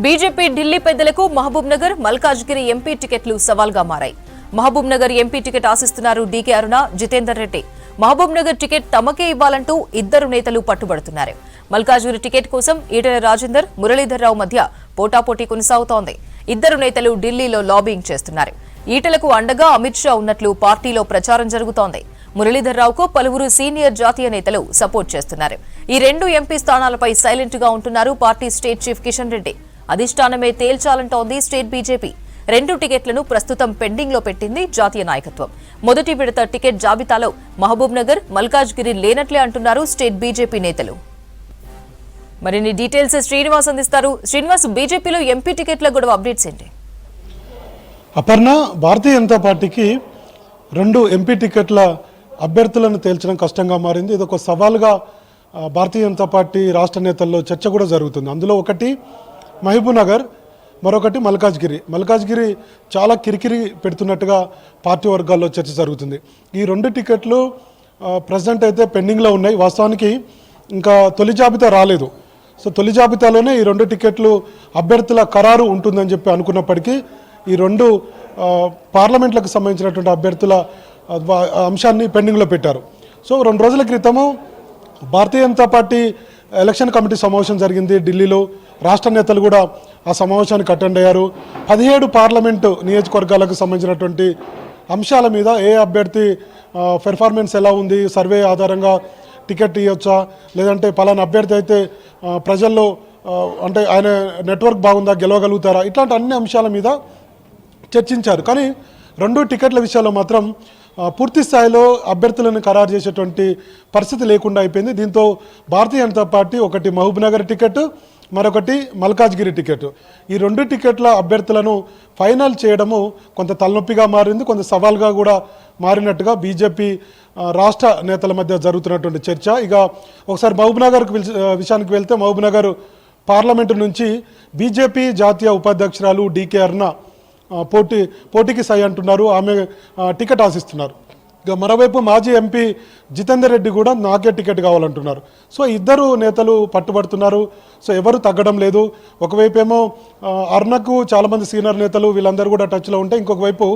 BJP Delhi పెద్దలకు Mahabub Nagar, Malkajgiri MP టికెట్లు సవాల్గా మారాయి. మహబూబ్ నగర్ ఎంపీ టికెట్ ఆశిస్తున్నారు డీకే అరుణ, జితేందర్ రెడ్డి. మహబూబ్ నగర్ టికెట్ తమకే ఇవ్వాలంటూ ఇద్దరు నేతలు పట్టుబడుతున్నారు. మల్కాజ్గిరి టికెట్ కోసం ఈటెల రాజేందర్, మురళీధర్ రావు మధ్య పోటాపోటీ కొనసాగుతోంది. ఇద్దరు నేతలు ఢిల్లీలో లాబింగ్ చేస్తున్నారు. ఈటెలకు అండగా అమిత్ షా ఉన్నట్లు పార్టీలో ప్రచారం జరుగుతోంది. మురళీధర్ రావుకు పలువురు సీనియర్ జాతీయ నేతలు సపోర్ట్ చేస్తున్నారు. ఈ రెండు ఎంపీ స్థానాలపై సైలెంట్ గా ఉంటున్నారు party state chief Kishan Reddy. అధిష్టానమే తేల్చాలంటోంది స్టేట్ బీజేపీ. రెండు టికెట్లను ప్రస్తుతం పెండింగ్ లో పెట్టింది జాతీయ నాయకత్వం. మొదటి విడత టికెట్ జాబితాలో మహబూబ్ నగర్, మల్కాజ్గిరి లేనట్లే అంటున్నారు స్టేట్ బీజేపీ నేతలు. మరిన్ని డీటెయిల్స్ శ్రీనివాస్ అందిస్తారు. శ్రీనివాస్, బీజేపీలో ఎంపీ టికెట్ల గొడవ అప్డేట్స్ ఏంటి? అపర్ణ, భారతీయ జనతా పార్టీకి రెండు ఎంపీ టికెట్ల అభ్యర్థులను తేల్చడం కష్టంగా మారింది. ఇది ఒక సవాల్గా భారతీయ జనతా పార్టీ రాష్ట్ర నేతల్లో చర్చ కూడా జరుగుతుంది. అందులో ఒకటి మహబూబ్ నగర్, మరొకటి మల్కాజ్గిరి చాలా కిరికిరి పెడుతున్నట్టుగా పార్టీ వర్గాల్లో చర్చ జరుగుతుంది. ఈ రెండు టికెట్లు ప్రజెంట్ అయితే పెండింగ్లో ఉన్నాయి. వాస్తవానికి ఇంకా తొలి జాబితా రాలేదు. సో తొలి జాబితాలోనే ఈ రెండు టికెట్లు అభ్యర్థుల ఖరారు ఉంటుందని చెప్పి అనుకున్నప్పటికీ ఈ రెండు పార్లమెంట్లకు సంబంధించినటువంటి అభ్యర్థుల అంశాన్ని పెండింగ్లో పెట్టారు. సో 2 రోజుల క్రితము Bharatiya Janata party election committee సమావేశం జరిగింది ఢిల్లీలో. రాష్ట్ర నేతలు కూడా ఆ సమావేశానికి అటెండ్ అయ్యారు. 17 పార్లమెంటు నియోజకవర్గాలకు సంబంధించినటువంటి అంశాల మీద ఏ అభ్యర్థి పెర్ఫార్మెన్స్ ఎలా ఉంది, సర్వే ఆధారంగా టికెట్ ఇవ్వచ్చా, లేదంటే పలానా అభ్యర్థి అయితే ప్రజల్లో అంటే ఆయన నెట్వర్క్ బాగుందా, గెలవగలుగుతారా, ఇట్లాంటి అన్ని అంశాల మీద చర్చించారు. కానీ రెండు టికెట్ల విషయాల్లో మాత్రం పూర్తి స్థాయిలో అభ్యర్థులను ఖరారు చేసేటువంటి పరిస్థితి లేకుండా అయిపోయింది. దీంతో భారతీయ జనతా పార్టీ ఒకటి మహబూబ్ నగర్ టికెట్, మరొకటి మల్కాజ్గిరి టికెట్, ఈ రెండు టికెట్ల అభ్యర్థులను ఫైనల్ చేయడము కొంత తలనొప్పిగా మారింది, కొంత సవాల్గా కూడా మారినట్టుగా బీజేపీ రాష్ట్ర నేతల మధ్య జరుగుతున్నటువంటి చర్చ. ఇక ఒకసారి మహబూబ్ నగర్ విషయానికి వెళ్తే, మహబూబ్ నగర్ పార్లమెంటు నుంచి బీజేపీ జాతీయ ఉపాధ్యక్షురాలు డీకే అరుణ పోటీకి సై అంటున్నారు. ఆమె టికెట్ ఆశిస్తున్నారు. ఇక మరోవైపు మాజీ ఎంపీ జితేందర్ రెడ్డి కూడా నాకే టికెట్ కావాలంటున్నారు. సో ఇద్దరు నేతలు పట్టుబడుతున్నారు. సో ఎవరు తగ్గడం లేదు. ఒకవైపు ఏమో అరుణకు చాలామంది సీనియర్ నేతలు వీళ్ళందరూ కూడా టచ్లో ఉంటే, ఇంకొక వైపు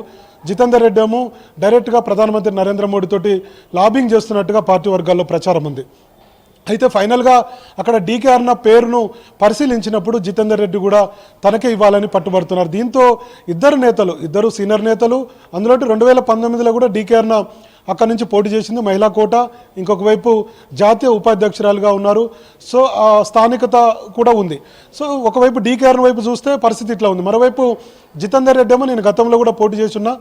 జితేందర్ రెడ్డి ఏమో డైరెక్ట్గా ప్రధానమంత్రి నరేంద్ర మోడీ తోటి లాబింగ్ చేస్తున్నట్టుగా పార్టీ వర్గాల్లో ప్రచారం ఉంది. అయితే ఫైనల్గా అక్కడ డీకే అరుణ పేరును పరిశీలించినప్పుడు జితేందర్ రెడ్డి కూడా తనకే ఇవ్వాలని పట్టుబడుతున్నారు. దీంతో ఇద్దరు సీనియర్ నేతలు, అందులో 2019లో కూడా డీకే అరుణ అక్కడి నుంచి పోటీ చేసింది, మహిళా కోట. ఇంకొక వైపు జాతీయ ఉపాధ్యక్షురాలుగా ఉన్నారు. సో ఆ స్థానికత కూడా ఉంది. సో ఒకవైపు డీకే అరుణ వైపు చూస్తే పరిస్థితి ఇట్లా ఉంది. మరోవైపు జితేందర్ రెడ్డి ఏమో నేను గతంలో కూడా పోటీ చేస్తున్నా,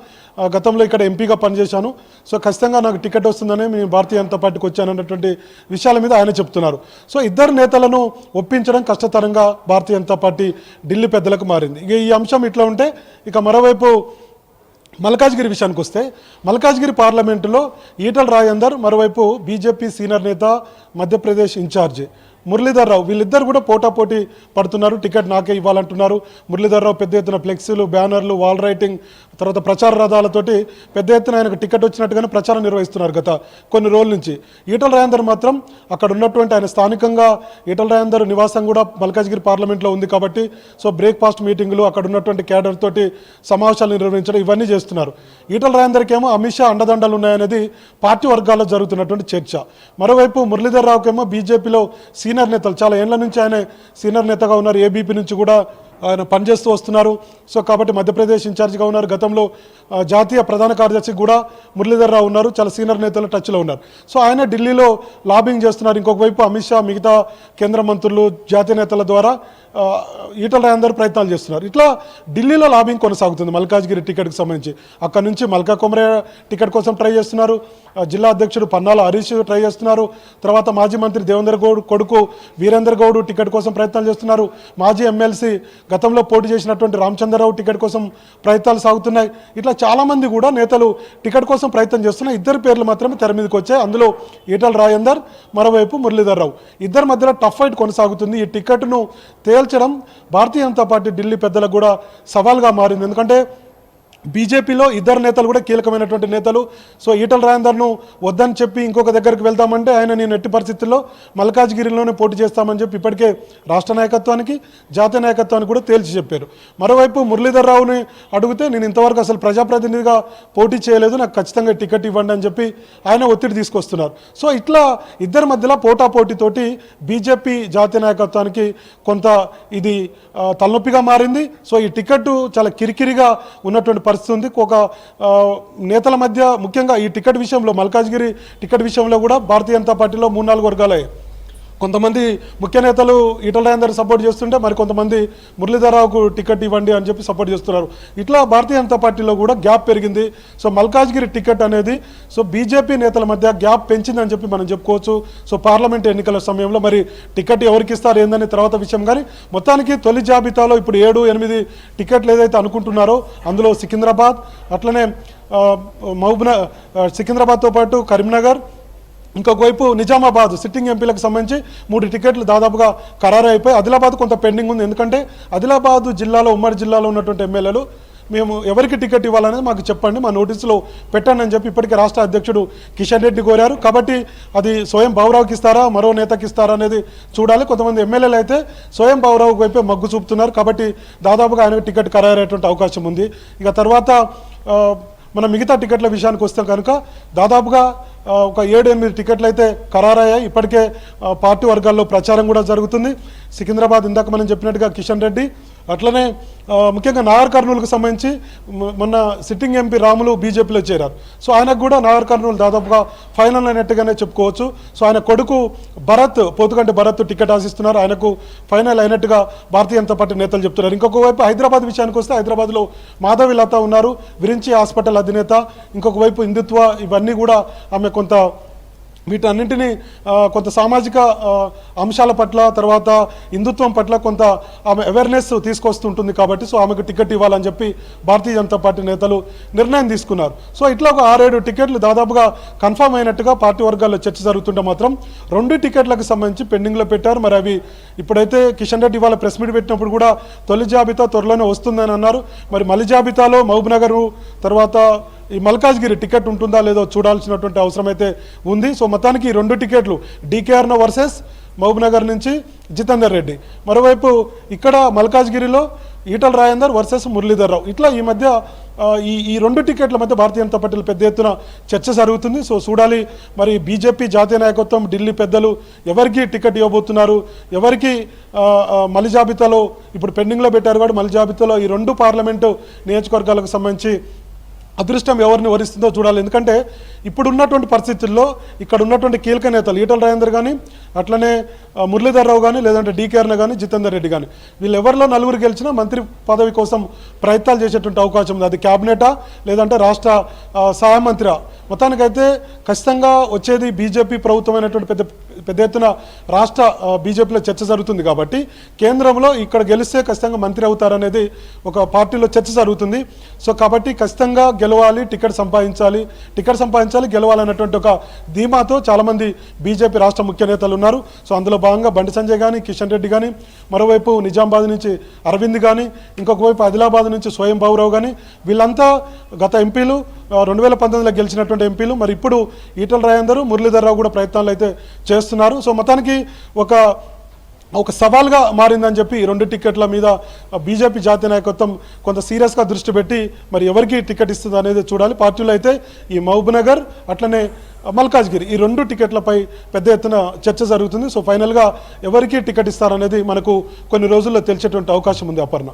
గతంలో ఇక్కడ ఎంపీగా పనిచేశాను, సో ఖచ్చితంగా నాకు టికెట్ వస్తుందని నేను భారతీయ జనతా పార్టీకి వచ్చానన్నటువంటి విషయాల మీద ఆయన చెప్తున్నారు. సో ఇద్దరు నేతలను ఒప్పించడం కష్టతరంగా భారతీయ జనతా పార్టీ ఢిల్లీ పెద్దలకు మారింది. ఇక ఈ అంశం ఇట్లా ఉంటే, ఇక మరోవైపు మల్కాజ్గిరి విషయానికి వస్తే, మల్కాజ్గిరి పార్లమెంటులో ఈటెల రాజేందర్, మరోవైపు బీజేపీ సీనియర్ నేత, మధ్యప్రదేశ్ ఇన్ఛార్జి మురళీధర్ రావు, వీళ్ళిద్దరు కూడా పోటాపోటీ పడుతున్నారు. టికెట్ నాకే ఇవ్వాలంటున్నారు. మురళీధర్ రావు పెద్ద ఎత్తున ఫ్లెక్సీలు, బ్యానర్లు, వాల్ రైటింగ్, తర్వాత ప్రచార రథాలతోటి పెద్ద ఎత్తున ఆయనకు టికెట్ వచ్చినట్టుగానే ప్రచారం నిర్వహిస్తున్నారు గత కొన్ని రోజుల నుంచి. ఈటెల రాజేందర్ మాత్రం అక్కడ ఉన్నటువంటి ఆయన స్థానికంగా ఈటెల రాజేందర్ నివాసం కూడా మల్కాజ్గిరి పార్లమెంట్లో ఉంది కాబట్టి, సో బ్రేక్ఫాస్ట్ మీటింగులు, అక్కడ ఉన్నటువంటి క్యాడర్ తోటి సమావేశాలు నిర్వహించడం, ఇవన్నీ చేస్తున్నారు. ఈటెల రాజేందర్కి ఏమో అమిత్ షా అండదండలు ఉన్నాయనేది పార్టీ వర్గాల్లో జరుగుతున్నటువంటి చర్చ. మరోవైపు మురళీధర్ రావుకేమో బీజేపీలో సీనియర్ నేతలు, చాలా ఏళ్ల నుంచి ఆయన సీనియర్ నేతగా ఉన్నారు. ఏబీపీ నుంచి కూడా ఆయన పనిచేస్తూ వస్తున్నారు. సో కాబట్టి మధ్యప్రదేశ్ ఇన్ఛార్జిగా ఉన్నారు. గతంలో జాతీయ ప్రధాన కార్యదర్శి కూడా మురళీధర్ రావు ఉన్నారు. చాలా సీనియర్ నేతలు టచ్లో ఉన్నారు. సో ఆయన ఢిల్లీలో లాబింగ్ చేస్తున్నారు. ఇంకొక వైపు అమిత్ షా, మిగతా కేంద్ర మంత్రులు, జాతీయ నేతల ద్వారా ఈటెల రాజేందర్ ప్రయత్నాలు చేస్తున్నారు. ఇట్లా ఢిల్లీలో లాబింగ్ కొనసాగుతుంది మల్కాజ్గిరి టికెట్కి సంబంధించి. అక్కడ నుంచి మల్కా కుమరే టికెట్ కోసం ట్రై చేస్తున్నారు. జిల్లా అధ్యక్షుడు పన్నాల హరీష్ ట్రై చేస్తున్నారు. తర్వాత మాజీ మంత్రి దేవేందర్ గౌడ్ కొడుకు వీరేందర్ గౌడ్ టికెట్ కోసం ప్రయత్నాలు చేస్తున్నారు. మాజీ ఎమ్మెల్సీ గతంలో పోటీ చేసినటువంటి రామచంద్రరావు టికెట్ కోసం ప్రయత్నాలు సాగుతున్నాయి. ఇట్లా చాలామంది కూడా నేతలు టికెట్ కోసం ప్రయత్నం చేస్తున్నారు. ఇద్దరు పేర్లు మాత్రమే తెర మీదకి వచ్చాయి. అందులో ఈటెల రాజేందర్, మరోవైపు మురళీధర్ రావు. ఇద్దరి మధ్యలో టఫ్ ఫైట్ కొనసాగుతుంది. ఈ టికెట్ను తేల్చడం భారతీయ జనతా పార్టీ ఢిల్లీ పెద్దలకు కూడా సవాల్గా మారింది. ఎందుకంటే బీజేపీలో ఇద్దరు నేతలు కూడా కీలకమైనటువంటి నేతలు. సో ఈటల రాజేందర్ను వద్దని చెప్పి ఇంకొక దగ్గరికి వెళ్తామంటే ఆయన నేను ఎట్టి పరిస్థితుల్లో మల్కాజ్గిరిలోనే పోటీ చేస్తామని చెప్పి ఇప్పటికే రాష్ట్ర నాయకత్వానికి జాతీయ నాయకత్వానికి కూడా తేల్చి చెప్పారు. మరోవైపు మురళీధర్ రావుని అడిగితే నేను ఇంతవరకు అసలు ప్రజాప్రతినిధిగా పోటీ చేయలేదు, నాకు ఖచ్చితంగా టికెట్ ఇవ్వండి అని చెప్పి ఆయన ఒత్తిడి తీసుకొస్తున్నారు. సో ఇట్లా ఇద్దరి మధ్యలో పోటాపోటీతోటి బీజేపీ జాతీయ నాయకత్వానికి కొంత ఇది తలనొప్పిగా మారింది. సో ఈ టికెట్ చాలా కిరికిరిగా ఉన్నటువంటి పరిస్థితి ఉంది. ఒక నేతల మధ్య ముఖ్యంగా ఈ టికెట్ విషయంలో మల్కాజ్గిరి టికెట్ విషయంలో కూడా భారతీయ జనతా పార్టీలో 3-4 వర్గాలే. కొంతమంది ముఖ్య నేతలు ఈటల రాజేందర్ సపోర్ట్ చేస్తుంటే మరి కొంతమంది మురళీధరరావుకు టికెట్ ఇవ్వండి అని చెప్పి సపోర్ట్ చేస్తున్నారు. ఇట్లా భారతీయ జనతా పార్టీలో కూడా గ్యాప్ పెరిగింది. సో మల్కాజ్గిరి టికెట్ అనేది సో బీజేపీ నేతల మధ్య గ్యాప్ పెంచిందని చెప్పి మనం చెప్పుకోవచ్చు. సో పార్లమెంట్ ఎన్నికల సమయంలో మరి టికెట్ ఎవరికి ఇస్తారు ఏందని తర్వాత విషయం, కానీ మొత్తానికి తొలి జాబితాలో ఇప్పుడు 7-8 టికెట్లు ఏదైతే అనుకుంటున్నారో అందులో సికింద్రాబాద్, అట్లనే సికింద్రాబాద్తో పాటు కరీంనగర్, ఇంకొక వైపు నిజామాబాద్ సిట్టింగ్ ఎంపీలకు సంబంధించి 3 టికెట్లు దాదాపుగా ఖరారు అయిపోయి ఆదిలాబాద్ కొంత పెండింగ్ ఉంది. ఎందుకంటే ఆదిలాబాద్ జిల్లాలో ఉమ్మడి జిల్లాలో ఉన్నటువంటి ఎమ్మెల్యేలు మేము ఎవరికి టికెట్ ఇవ్వాలనేది మాకు చెప్పండి, మా నోటీసులో పెట్టండి అని చెప్పి ఇప్పటికే రాష్ట్ర అధ్యక్షుడు కిషన్ రెడ్డి కోరారు. కాబట్టి అది స్వయం బాబురావుకి ఇస్తారా మరో నేతకి ఇస్తారా అనేది చూడాలి. కొంతమంది ఎమ్మెల్యేలు అయితే స్వయం బాబురావు వైపే మగ్గు చూపుతున్నారు. కాబట్టి దాదాపుగా ఆయనకు టికెట్ ఖరారయ్యేటువంటి అవకాశం ఉంది. ఇక తర్వాత మన మిగతా టికెట్ల విషయానికి వస్తే కనుక దాదాపుగా ఒక 7-8 టికెట్లు అయితే ఖరారయ్యాయి. ఇప్పటికే పార్టీ వర్గాల్లో ప్రచారం కూడా జరుగుతుంది. సికింద్రాబాద్ ఇందాక మనం చెప్పినట్టుగా కిషన్ రెడ్డి, అట్లనే ముఖ్యంగా నాగర్ కర్నూలుకు సంబంధించి మొన్న సిట్టింగ్ ఎంపీ రాములు బీజేపీలో చేరారు. సో ఆయనకు కూడా నాగర్ కర్నూలు దాదాపుగా ఫైనల్ అయినట్టుగానే చెప్పుకోవచ్చు. సో ఆయన కొడుకు భరత్, పోతుగంటి భరత్ టికెట్ ఆశిస్తున్నారు, ఆయనకు ఫైనల్ అయినట్టుగా భారతీయ జనతా పార్టీ నేతలు చెప్తున్నారు. ఇంకొక వైపు హైదరాబాద్ విషయానికి వస్తే హైదరాబాద్లో మాధవి లత ఉన్నారు, విరించి హాస్పిటల్ అధినేత. ఇంకొక వైపు హిందుత్వ, ఇవన్నీ కూడా ఆమె కొంత వీటన్నింటినీ కొంత సామాజిక అంశాల పట్ల తర్వాత హిందుత్వం పట్ల కొంత ఆమె అవేర్నెస్ తీసుకొస్తుంటుంది. కాబట్టి సో ఆమెకు టికెట్ ఇవ్వాలని చెప్పి భారతీయ జనతా పార్టీ నేతలు నిర్ణయం తీసుకున్నారు. సో ఇట్లా ఒక 6-7 టికెట్లు దాదాపుగా కన్ఫర్మ్ అయినట్టుగా పార్టీ వర్గాల్లో చర్చ జరుగుతుంటే మాత్రం 2 టికెట్లకు సంబంధించి పెండింగ్లో పెట్టారు. మరి అవి ఇప్పుడైతే కిషన్ రెడ్డి ఇవాళ ప్రెస్ మీట్ పెట్టినప్పుడు కూడా తొలి జాబితా త్వరలోనే వస్తుందని అన్నారు. మరి మలి జాబితాలో మహబూబ్నగర్ తర్వాత ఈ మల్కాజ్గిరి టికెట్ ఉంటుందా లేదో చూడాల్సినటువంటి అవసరం అయితే ఉంది. సో మొత్తానికి 2 టికెట్లు డీకేఆర్నో వర్సెస్ మహబూబ్నగర్ నుంచి జితేందర్ రెడ్డి, మరోవైపు ఇక్కడ మల్కాజ్గిరిలో ఈటల రాజేందర్ వర్సెస్ మురళీధర్ రావు. ఇట్లా ఈ మధ్య ఈ 2 టికెట్ల మధ్య భారతీయ జనతా పార్టీలో పెద్ద ఎత్తున చర్చ జరుగుతుంది. సో చూడాలి మరి బీజేపీ జాతీయ నాయకత్వం, ఢిల్లీ పెద్దలు ఎవరికి టికెట్ ఇవ్వబోతున్నారు, ఎవరికి మలి జాబితాలో ఇప్పుడు పెండింగ్లో పెట్టారు. కూడా మలి జాబితాలో ఈ 2 పార్లమెంటు నియోజకవర్గాలకు సంబంధించి అదృష్టం ఎవరిని వరిస్తుందో చూడాలి. ఎందుకంటే ఇప్పుడున్నటువంటి పరిస్థితుల్లో ఇక్కడ ఉన్నటువంటి కీలక నేతలు ఈటల రాజేందర్ కానీ, అట్లనే మురళీధర్ రావు కానీ, లేదంటే డీకేఆర్న కానీ, జితేందర్ రెడ్డి కానీ, వీళ్ళు ఎవరిలో 4 గెలిచినా మంత్రి పదవి కోసం ప్రయత్నాలు చేసేటువంటి అవకాశం ఉంది. అది క్యాబినెటా లేదంటే రాష్ట్ర సహాయ మంత్రి. మొత్తానికైతే ఖచ్చితంగా వచ్చేది బీజేపీ ప్రభుత్వమైనటువంటి పెద్ద ఎత్తున రాష్ట్ర బీజేపీలో చర్చ జరుగుతుంది. కాబట్టి కేంద్రంలో ఇక్కడ గెలిస్తే ఖచ్చితంగా మంత్రి అవుతారనేది ఒక పార్టీలో చర్చ జరుగుతుంది. సో కాబట్టి ఖచ్చితంగా గెలవాలి, టికెట్ సంపాదించాలి, గెలవాలన్నటువంటి ఒక ధీమాతో చాలామంది బీజేపీ రాష్ట్ర ముఖ్య నేతలు ఉన్నారు. సో అందులో భాగంగా బండి సంజయ్ కానీ, కిషన్ రెడ్డి కానీ, మరోవైపు నిజామాబాద్ నుంచి అరవింద్ కానీ, ఇంకొక వైపు ఆదిలాబాద్ నుంచి స్వయం బాబురావు కానీ, వీళ్ళంతా గత ఎంపీలు 2019లో గెలిచినటువంటి ఎంపీలు. మరి ఇప్పుడు ఈటల రాజేందర్, మురళీధర్ రావు కూడా ప్రయత్నాలు అయితే చేస్తున్నారు. సో మొత్తానికి ఒక సవాల్గా మారిందని చెప్పి ఈ 2 టికెట్ల మీద బీజేపీ జాతీయ నాయకత్వం కొంత సీరియస్గా దృష్టి పెట్టి మరి ఎవరికి టికెట్ ఇస్తుంది అనేది చూడాలి. పార్టీలో అయితే ఈ మహబూబ్నగర్ అట్లనే మల్కాజ్గిరి ఈ 2 టికెట్లపై పెద్ద ఎత్తున చర్చ జరుగుతుంది. సో ఫైనల్గా ఎవరికి టికెట్ ఇస్తారనేది మనకు కొన్ని రోజుల్లో తెలిసేటువంటి అవకాశం ఉంది. అపర్ణ.